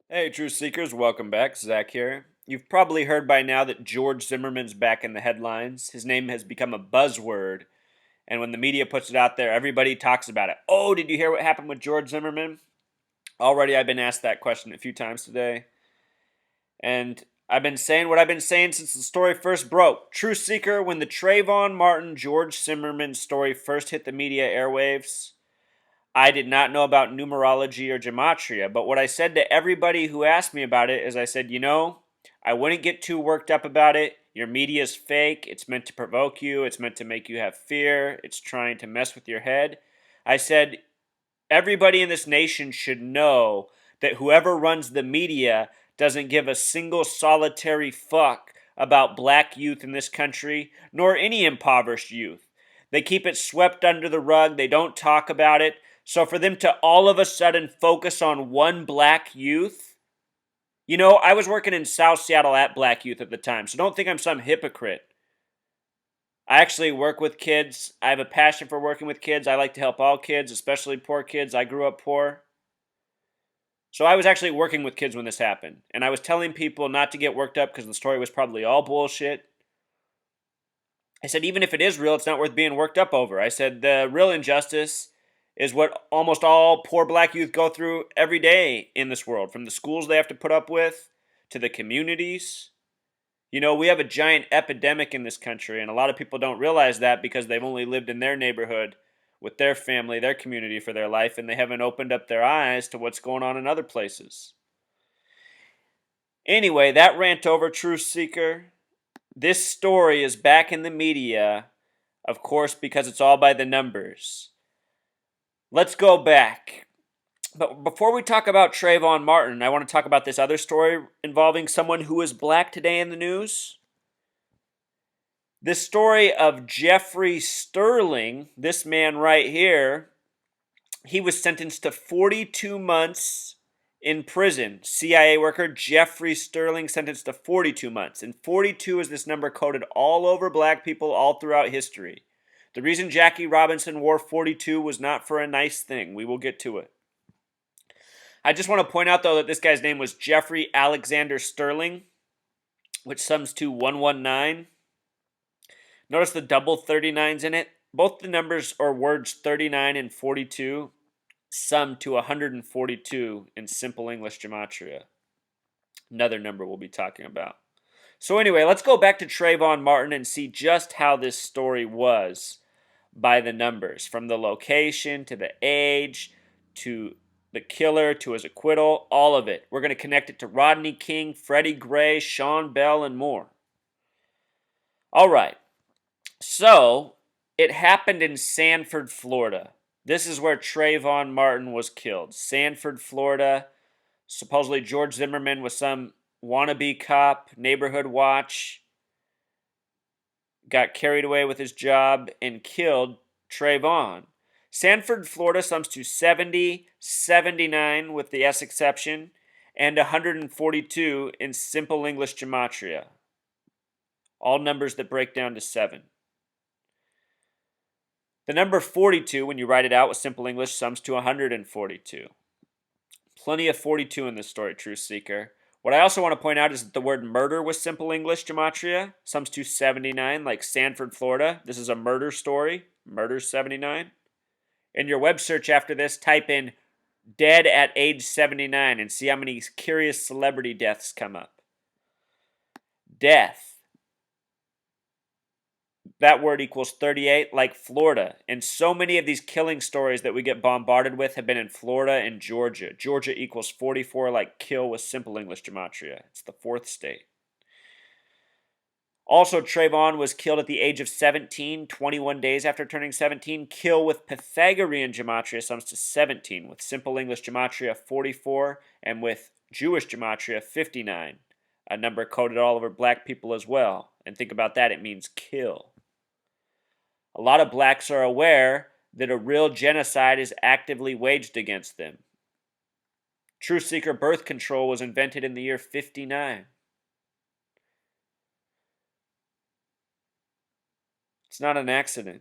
Hey, Truth Seekers, welcome back. Zach here. You've probably heard by now that George Zimmerman's back in the headlines. His name has become a buzzword, and when the media puts it out there, everybody talks about it. Oh, did you hear what happened with George Zimmerman? Already, I've been asked that question a few times today, and I've been saying what I've been saying since the story first broke. Truth Seeker, when the Trayvon Martin George Zimmerman story first hit the media airwaves, I did not know about numerology or gematria, but what I said to everybody who asked me about it is I said, I wouldn't get too worked up about it. Your media is fake. It's meant to provoke you. It's meant to make you have fear. It's trying to mess with your head. I said, everybody in this nation should know that whoever runs the media doesn't give a single solitary fuck about black youth in this country, nor any impoverished youth. They keep it swept under the rug. They don't talk about it. So for them to all of a sudden focus on one black youth, I was working in South Seattle at Black Youth at the time, so don't think I'm some hypocrite. I actually work with kids. I have a passion for working with kids. I like to help all kids, especially poor kids. I grew up poor. So I was actually working with kids when this happened. And I was telling people not to get worked up because the story was probably all bullshit. I said, even if it is real, it's not worth being worked up over. I said, the real injustice is what almost all poor black youth go through every day in this world, from the schools they have to put up with to the communities. We have a giant epidemic in this country, and a lot of people don't realize that because they've only lived in their neighborhood with their family, their community for their life, and they haven't opened up their eyes to what's going on in other places. Anyway, that rant over, Truth Seeker. This story is back in the media, of course, because it's all by the numbers. Let's go back. But before we talk about Trayvon Martin, I want to talk about this other story involving someone who is black today in the news. This story of Jeffrey Sterling, this man right here, he was sentenced to 42 months in prison. CIA worker Jeffrey Sterling sentenced to 42 months. And 42 is this number coded all over black people all throughout history. The reason Jackie Robinson wore 42 was not for a nice thing. We will get to it. I just want to point out, though, that this guy's name was Jeffrey Alexander Sterling, which sums to 119. Notice the double 39s in it. Both the numbers or words 39 and 42 sum to 142 in simple English gematria. Another number we'll be talking about. So anyway, let's go back to Trayvon Martin and see just how this story was by the numbers, from the location to the age to the killer to his acquittal, all of it. We're going to connect it to Rodney King, Freddie Gray, Sean Bell, and more. All right. So, it happened in Sanford, Florida. This is where Trayvon Martin was killed. Sanford, Florida. Supposedly George Zimmerman was some wannabe cop, neighborhood watch, got carried away with his job and killed Trayvon. Sanford, Florida sums to 70, 79 with the S exception, and 142 in simple English gematria. All numbers that break down to 7. The number 42, when you write it out with simple English, sums to 142. Plenty of 42 in this story, Truth Seeker. What I also want to point out is that the word murder with simple English gematria sums to 79, like Sanford, Florida. This is a murder story. Murder 79. In your web search after this, type in dead at age 79 and see how many curious celebrity deaths come up. Death. That word equals 38, like Florida. And so many of these killing stories that we get bombarded with have been in Florida and Georgia. Georgia equals 44, like kill with simple English gematria. It's the 4th state. Also, Trayvon was killed at the age of 17, 21 days after turning 17. Kill with Pythagorean gematria sums to 17, with simple English gematria 44, and with Jewish gematria 59. A number coded all over black people as well. And think about that, it means kill. A lot of blacks are aware that a real genocide is actively waged against them. Truth Seeker birth control was invented in the year 59. It's not an accident.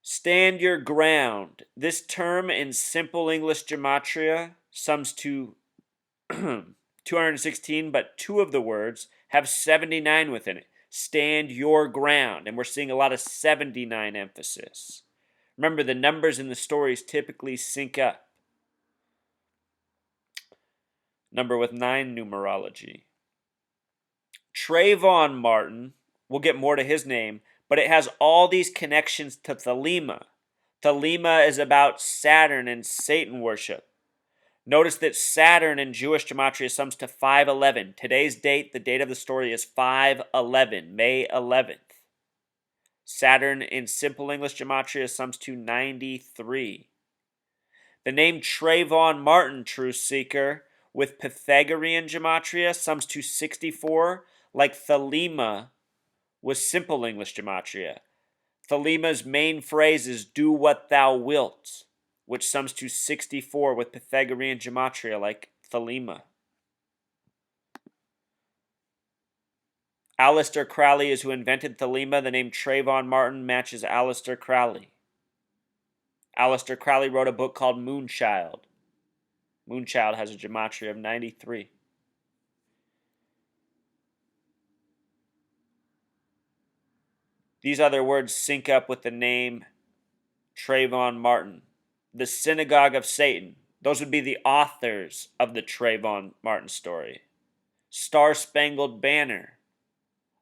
Stand your ground. This term in simple English gematria sums to 216, but two of the words have 79 within it. Stand your ground. And we're seeing a lot of 79 emphasis. Remember, the numbers in the stories typically sync up. Number with 9 numerology. Trayvon Martin, we'll get more to his name, but it has all these connections to Thelema. Thelema is about Saturn and Satan worship. Notice that Saturn in Jewish gematria sums to 511. Today's date, the date of the story, is 511, May 11th. Saturn in simple English gematria sums to 93. The name Trayvon Martin, Truth Seeker, with Pythagorean gematria sums to 64, like Thelema was simple English gematria. Thelema's main phrase is "do what thou wilt," which sums to 64 with Pythagorean gematria like Thelema. Aleister Crowley is who invented Thelema. The name Trayvon Martin matches Aleister Crowley. Aleister Crowley wrote a book called Moonchild. Moonchild has a gematria of 93. These other words sync up with the name Trayvon Martin. The Synagogue of Satan. Those would be the authors of the Trayvon Martin story. Star-Spangled Banner.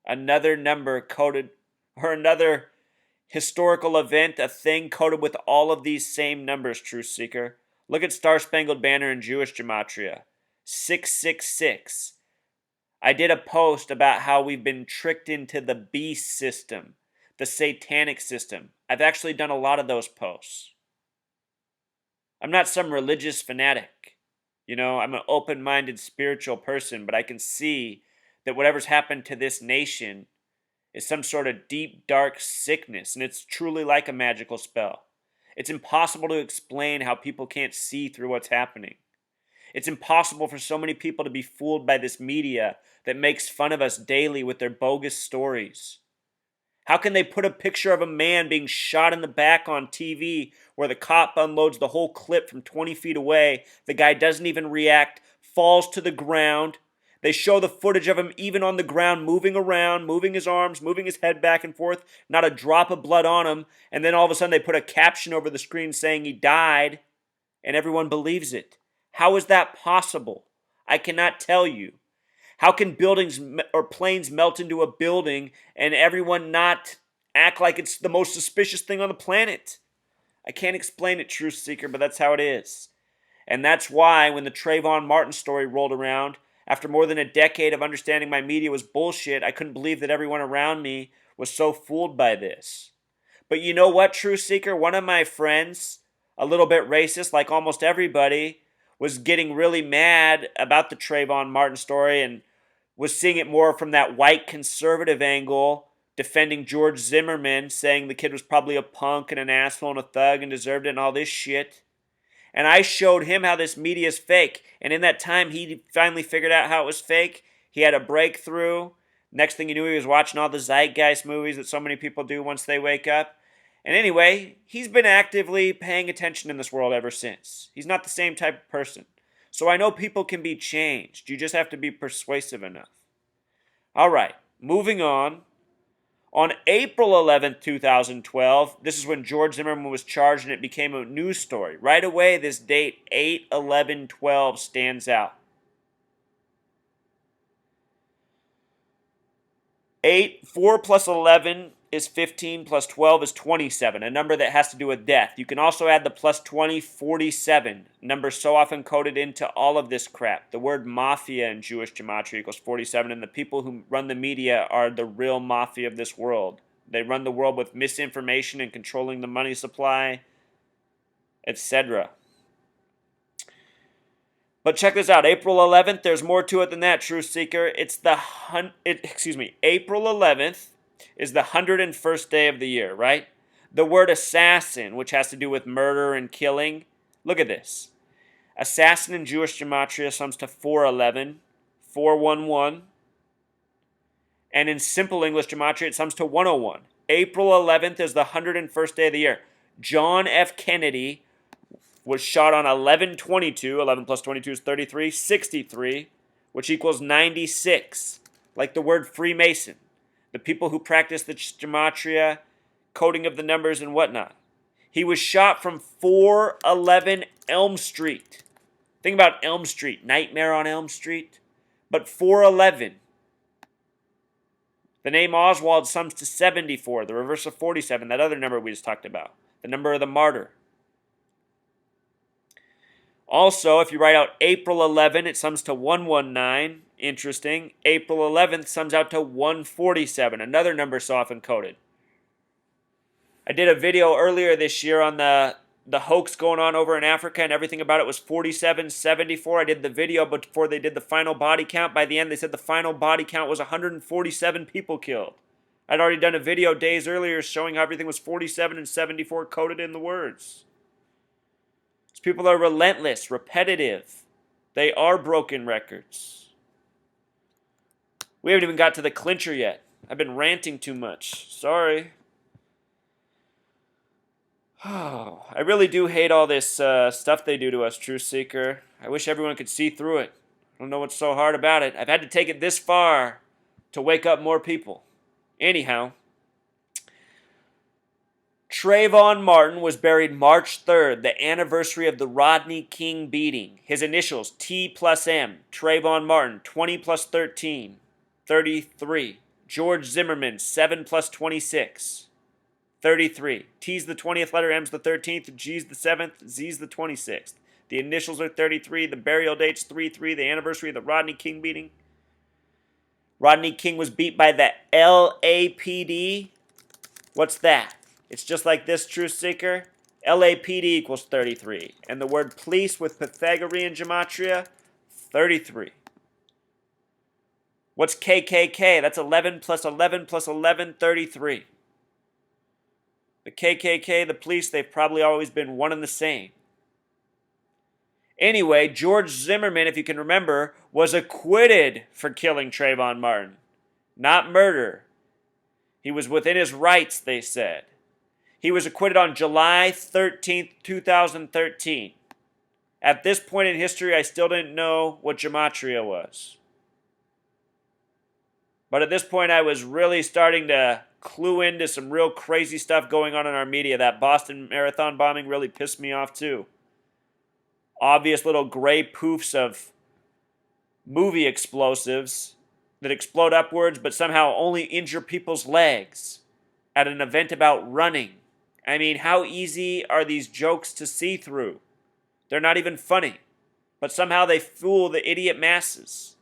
Another number coded, or another historical event, a thing coded with all of these same numbers, Truth Seeker. Look at Star-Spangled Banner in Jewish gematria. 666. I did a post about how we've been tricked into the beast system, the satanic system. I've actually done a lot of those posts. I'm not some religious fanatic. I'm an open-minded spiritual person, but I can see that whatever's happened to this nation is some sort of deep, dark sickness, and it's truly like a magical spell. It's impossible to explain how people can't see through what's happening. It's impossible for so many people to be fooled by this media that makes fun of us daily with their bogus stories. How can they put a picture of a man being shot in the back on TV where the cop unloads the whole clip from 20 feet away, the guy doesn't even react, falls to the ground, they show the footage of him even on the ground moving around, moving his arms, moving his head back and forth, not a drop of blood on him, and then all of a sudden they put a caption over the screen saying he died, and everyone believes it. How is that possible? I cannot tell you. How can buildings or planes melt into a building and everyone not act like it's the most suspicious thing on the planet? I can't explain it, Truth Seeker, but that's how it is. And that's why when the Trayvon Martin story rolled around, after more than a decade of understanding my media was bullshit, I couldn't believe that everyone around me was so fooled by this. But you know what, Truth Seeker? One of my friends, a little bit racist like almost everybody, was getting really mad about the Trayvon Martin story and was seeing it more from that white conservative angle, defending George Zimmerman, saying the kid was probably a punk and an asshole and a thug and deserved it and all this shit. And I showed him how this media is fake. And in that time, he finally figured out how it was fake. He had a breakthrough. Next thing you knew, he was watching all the Zeitgeist movies that so many people do once they wake up. And anyway, he's been actively paying attention in this world ever since. He's not the same type of person. So I know people can be changed. You just have to be persuasive enough. All right, moving on. On April 11th, 2012, this is when George Zimmerman was charged and it became a news story. Right away, this date, 8/11/12, stands out. 4 plus 11 is 15, plus 12 is 27, a number that has to do with death. You can also add the plus 20, 47, number so often coded into all of this crap. The word mafia in Jewish gematria equals 47, and the people who run the media are the real mafia of this world. They run the world with misinformation and controlling the money supply, etc. But check this out. April 11th, there's more to it than that, Truth Seeker. April 11th is the 101st day of the year, right? The word assassin, which has to do with murder and killing. Look at this. Assassin in Jewish gematria sums to 411, 411. And in simple English gematria, it sums to 101. April 11th is the 101st day of the year. John F. Kennedy was shot on 11/22. 11 plus 22 is 33. 63, which equals 96. Like the word Freemason. The people who practice the gematria, coding of the numbers and whatnot. He was shot from 411 Elm Street. Think about Elm Street. Nightmare on Elm Street. But 411. The name Oswald sums to 74, the reverse of 47, that other number we just talked about. The number of the martyr. Also, if you write out April 11, it sums to 119. Interesting. April 11th sums out to 147, another number so often coded. I did a video earlier this year on the hoax going on over in Africa, and everything about it was 4774. I did the video before they did the final body count. By the end, they said the final body count was 147 people killed. I'd already done a video days earlier showing how everything was 47 and 74 coded in the words. These people are relentless, repetitive. They are broken records. We haven't even got to the clincher yet. I've been ranting too much. Sorry. Oh, I really do hate all this stuff they do to us, Truth Seeker. I wish everyone could see through it. I don't know what's so hard about it. I've had to take it this far to wake up more people. Anyhow, Trayvon Martin was buried March 3rd, the anniversary of the Rodney King beating. His initials, T plus M. Trayvon Martin, 20 plus 13, 33. George Zimmerman, 7 plus 26. 33. T's the 20th letter, M's the 13th, G's the 7th, Z's the 26th. The initials are 33, the burial date's 3/3, the anniversary of the Rodney King beating. Rodney King was beat by the LAPD. What's that? It's just like this, Truth Seeker. LAPD equals 33. And the word police with Pythagorean gematria, 33. What's KKK? That's 11 plus 11 plus 11, 33. The KKK, the police, they've probably always been one and the same. Anyway, George Zimmerman, if you can remember, was acquitted for killing Trayvon Martin. Not murder. He was within his rights, they said. He was acquitted on July 13th, 2013. At this point in history, I still didn't know what gematria was. But at this point, I was really starting to clue into some real crazy stuff going on in our media. That Boston Marathon bombing really pissed me off too. Obvious little gray poofs of movie explosives that explode upwards but somehow only injure people's legs at an event about running. I mean, how easy are these jokes to see through? They're not even funny, but somehow they fool the idiot masses.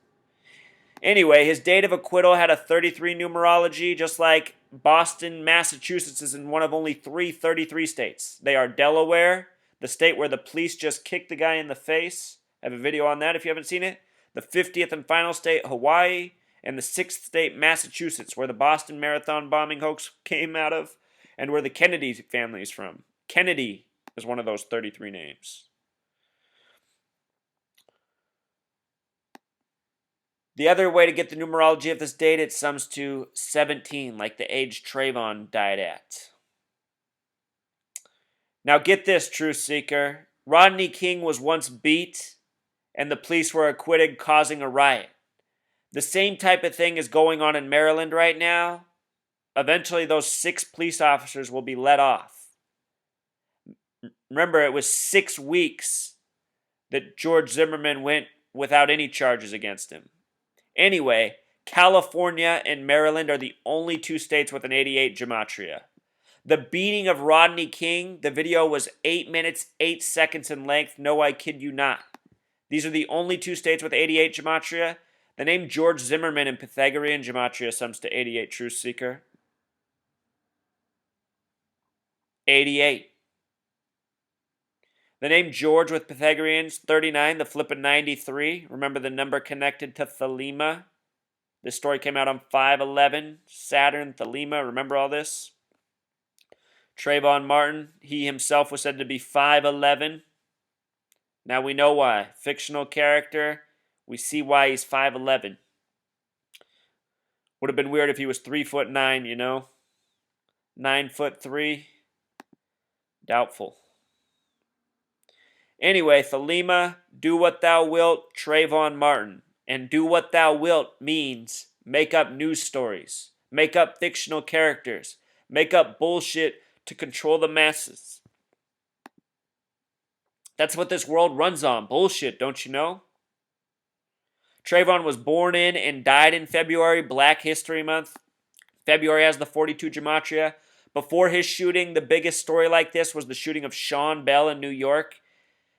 Anyway, his date of acquittal had a 33 numerology, just like Boston, Massachusetts is in one of only 3 33 states. They are Delaware, the state where the police just kicked the guy in the face. I have a video on that if you haven't seen it. The 50th and final state, Hawaii, and the 6th state, Massachusetts, where the Boston Marathon bombing hoax came out of, and where the Kennedy family is from. Kennedy is one of those 33 names. The other way to get the numerology of this date, it sums to 17, like the age Trayvon died at. Now get this, Truth Seeker. Rodney King was once beat, and the police were acquitted, causing a riot. The same type of thing is going on in Maryland right now. Eventually, those 6 police officers will be let off. Remember, it was 6 weeks that George Zimmerman went without any charges against him. Anyway, California and Maryland are the only 2 states with an 88 gematria. The beating of Rodney King, the video was 8 minutes, 8 seconds in length. No, I kid you not. These are the only 2 states with 88 gematria. The name George Zimmerman in Pythagorean gematria sums to 88, Truth Seeker. 88. The name George with Pythagoreans, 39, the flip of 93. Remember the number connected to Thelema? This story came out on 5/11. Saturn, Thelema, remember all this? Trayvon Martin, he himself was said to be 5'11". Now we know why. Fictional character, we see why he's 5'11". Would have been weird if he was 3'9", you know? 9'3". Doubtful. Anyway, Thelema, do what thou wilt, Trayvon Martin. And do what thou wilt means make up news stories, make up fictional characters, make up bullshit to control the masses. That's what this world runs on. Bullshit, don't you know? Trayvon was born in and died in February, Black History Month. February has the 42 Gematria. Before his shooting, the biggest story like this was the shooting of Sean Bell in New York.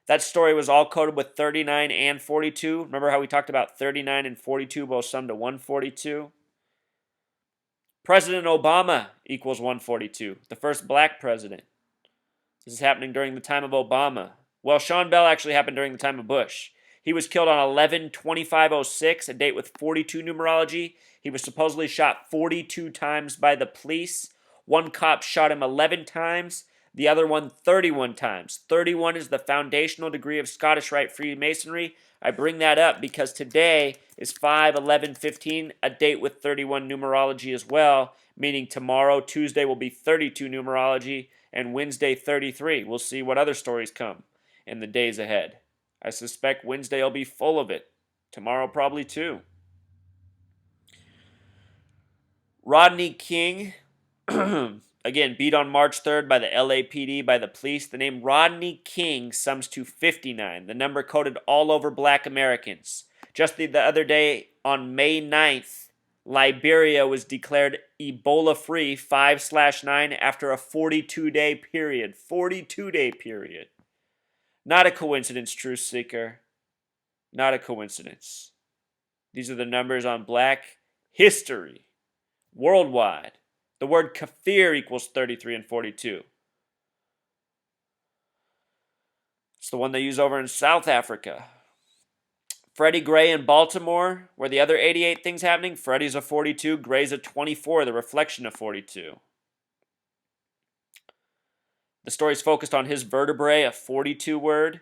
That story was all coded with 39 and 42. Remember how we talked about 39 and 42 both summed to 142? President Obama equals 142, the first black president. This is happening during the time of Obama. Well, Sean Bell actually happened during the time of Bush. He was killed on 11/25/06, a date with 42 numerology. He was supposedly shot 42 times by the police. One cop shot him 11 times, the other one 31 times. 31 is the foundational degree of Scottish Rite Freemasonry. I bring that up because today is 5/11/15, a date with 31 numerology as well, meaning tomorrow, Tuesday, will be 32 numerology, and Wednesday, 33. We'll see what other stories come in the days ahead. I suspect Wednesday will be full of it. Tomorrow probably too. Rodney King, again, beat on March 3rd by the LAPD by the police. The name Rodney King sums to 59, the number coded all over black Americans. Just the other day, on May 9th, Liberia was declared Ebola-free 5/9 after a 42-day period. 42-day period. Not a coincidence, Truth Seeker. Not a coincidence. These are the numbers on black history. Worldwide. The word kafir equals 33 and 42. It's the one they use over in South Africa. Freddie Gray in Baltimore, where the other 88 things happening, Freddie's a 42, Gray's a 24, the reflection of 42. The story's focused on his vertebrae, a 42 word.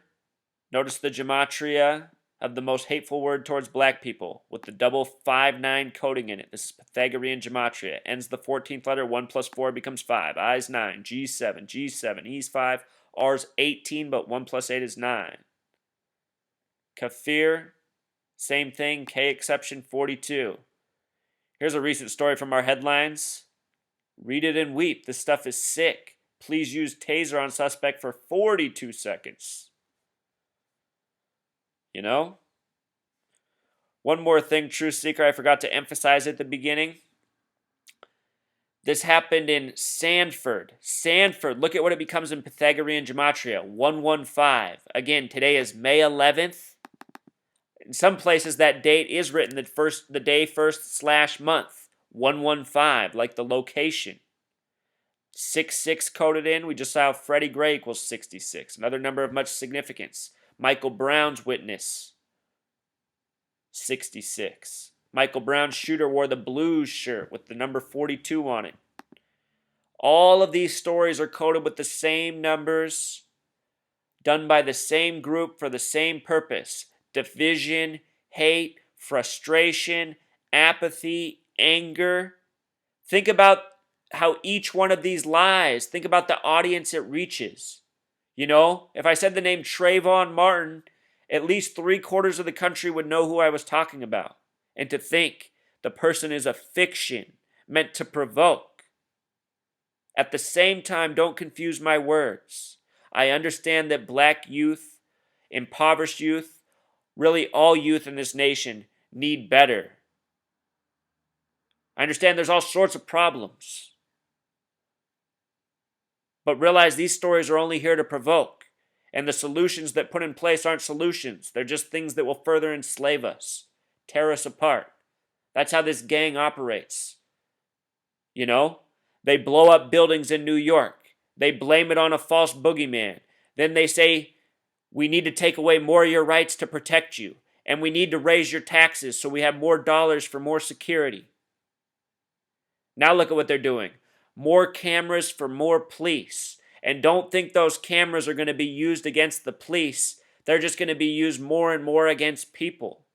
Notice the gematria of the most hateful word towards black people, with the double 5-9 coding in it. This is Pythagorean gematria. Ends the 14th letter, 1 plus 4 becomes 5. I's 9, G's 7, G's 7, E's 5, R's 18, but 1 plus 8 is 9. Kafir, same thing, K exception 42. Here's a recent story from our headlines. Read it and weep. This stuff is sick. Please use taser on suspect for 42 seconds. You know? One more thing, Truth Seeker, I forgot to emphasize at the beginning. This happened in Sanford. Sanford, look at what it becomes in Pythagorean Gematria, 115. Again, today is May 11th. In some places, that date is written the day first/month, 115, like the location. 66 coded in. We just saw Freddie Gray equals 66. Another number of much significance. Michael Brown's witness, 66. Michael Brown's shooter wore the blues shirt with the number 42 on it. All of these stories are coded with the same numbers, done by the same group for the same purpose. Division, hate, frustration, apathy, anger. Think about how each one of these lies, think about the audience it reaches. You know, if I said the name Trayvon Martin, at least 3/4 of the country would know who I was talking about. And to think the person is a fiction meant to provoke. At the same time, don't confuse my words. I understand that black youth, impoverished youth, really all youth in this nation need better. I understand there's all sorts of problems. But realize these stories are only here to provoke. And the solutions that put in place aren't solutions. They're just things that will further enslave us, tear us apart. That's how this gang operates. You know? They blow up buildings in New York. They blame it on a false boogeyman. Then they say, we need to take away more of your rights to protect you. And we need to raise your taxes so we have more dollars for more security. Now look at what they're doing. More cameras for more police. And don't think those cameras are going to be used against the police. They're just going to be used more and more against people.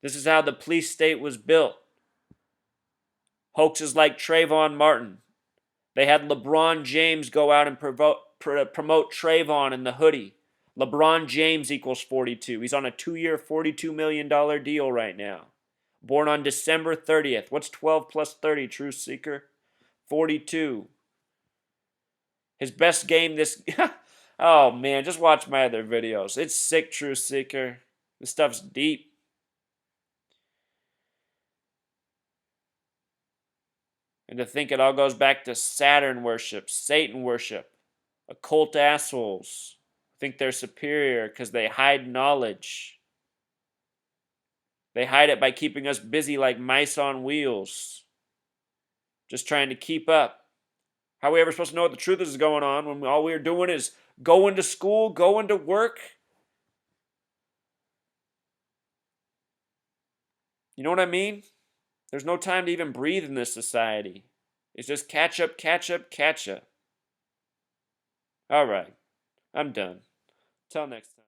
This is how the police state was built. Hoaxes like Trayvon Martin. They had LeBron James go out and promote Trayvon in the hoodie. LeBron James equals 42. He's on a 2-year, $42 million deal right now. Born on December 30th. What's 12 plus 30, Truth Seeker? 42. His best game this... Oh, man, just watch my other videos. It's sick, Truth Seeker. This stuff's deep. And to think it all goes back to Saturn worship, Satan worship, occult assholes think they're superior because they hide knowledge. They hide it by keeping us busy like mice on wheels, just trying to keep up. How are we ever supposed to know what the truth is going on when all we're doing is going to school, going to work? You know what I mean? There's no time to even breathe in this society. It's just catch up, catch up, catch up. All right, I'm done. Till next time.